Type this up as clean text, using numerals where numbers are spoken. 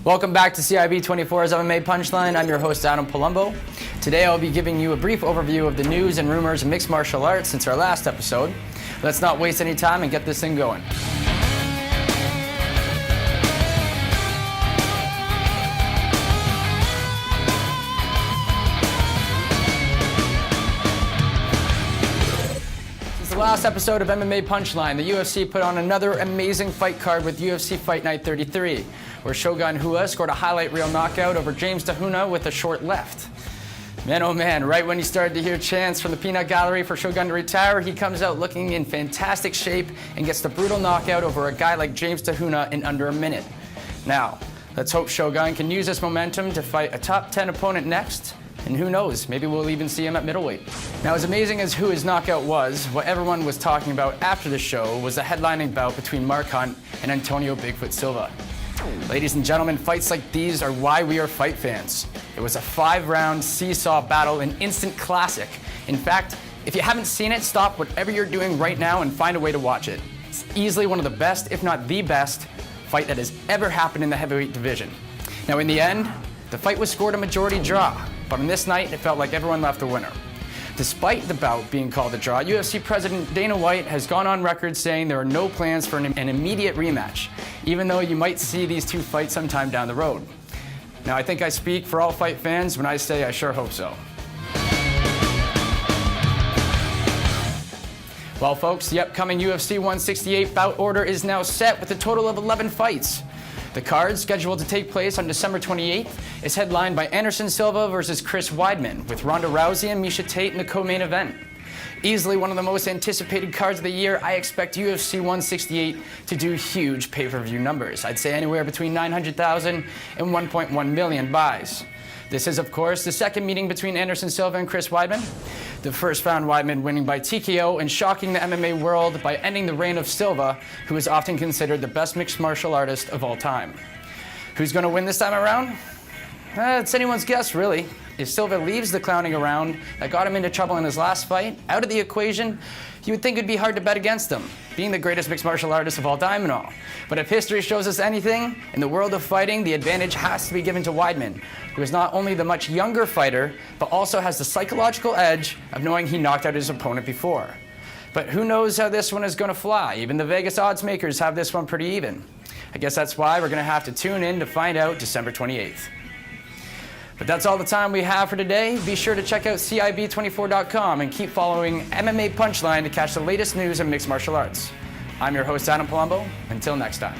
Welcome back to CIB24's MMA Punchline. I'm your host, Adam Palumbo. Today I'll be giving you a brief overview of the news and rumors of mixed martial arts since our last episode. Let's not waste any time and get this thing going. Since the last episode of MMA Punchline, the UFC put on another amazing fight card with UFC Fight Night 33. Where Shogun Rua scored a highlight reel knockout over James Tahuna with a short left. Man, oh man, right when you started to hear chants from the peanut gallery for Shogun to retire, he comes out looking in fantastic shape and gets the brutal knockout over a guy like James Tahuna in under a minute. Now, let's hope Shogun can use this momentum to fight a top 10 opponent next, and who knows, maybe we'll even see him at middleweight. Now, as amazing as Rua's knockout was, what everyone was talking about after the show was the headlining bout between Mark Hunt and Antonio Bigfoot Silva. Ladies and gentlemen, fights like these are why we are fight fans. It was a 5-round seesaw battle, an instant classic. In fact, if you haven't seen it, stop whatever you're doing right now and find a way to watch it. It's easily one of the best, if not the best, fight that has ever happened in the heavyweight division. Now in the end, the fight was scored a majority draw, but on this night it felt like everyone left a winner. Despite the bout being called a draw, UFC President Dana White has gone on record saying there are no plans for an immediate rematch, even though you might see these two fight sometime down the road. Now, I think I speak for all fight fans when I say I sure hope so. Well, folks, the upcoming UFC 168 bout order is now set with a total of 11 fights. The card, scheduled to take place on December 28th, is headlined by Anderson Silva versus Chris Weidman, with Ronda Rousey and Miesha Tate in the co-main event. Easily one of the most anticipated cards of the year, I expect UFC 168 to do huge pay-per-view numbers. I'd say anywhere between 900,000 and 1.1 million buys. This is, of course, the second meeting between Anderson Silva and Chris Weidman. The first found Weidman winning by TKO and shocking the MMA world by ending the reign of Silva, who is often considered the best mixed martial artist of all time. Who's going to win this time around? It's anyone's guess, really. If Silva leaves the clowning around that got him into trouble in his last fight out of the equation, you would think it'd be hard to bet against him, being the greatest mixed martial artist of all time and all. But if history shows us anything, in the world of fighting, the advantage has to be given to Weidman, who is not only the much younger fighter, but also has the psychological edge of knowing he knocked out his opponent before. But who knows how this one is going to fly? Even the Vegas odds makers have this one pretty even. I guess that's why we're going to have to tune in to find out December 28th. But that's all the time we have for today. Be sure to check out CIB24.com and keep following MMA Punchline to catch the latest news in mixed martial arts. I'm your host, Adam Palumbo. Until next time.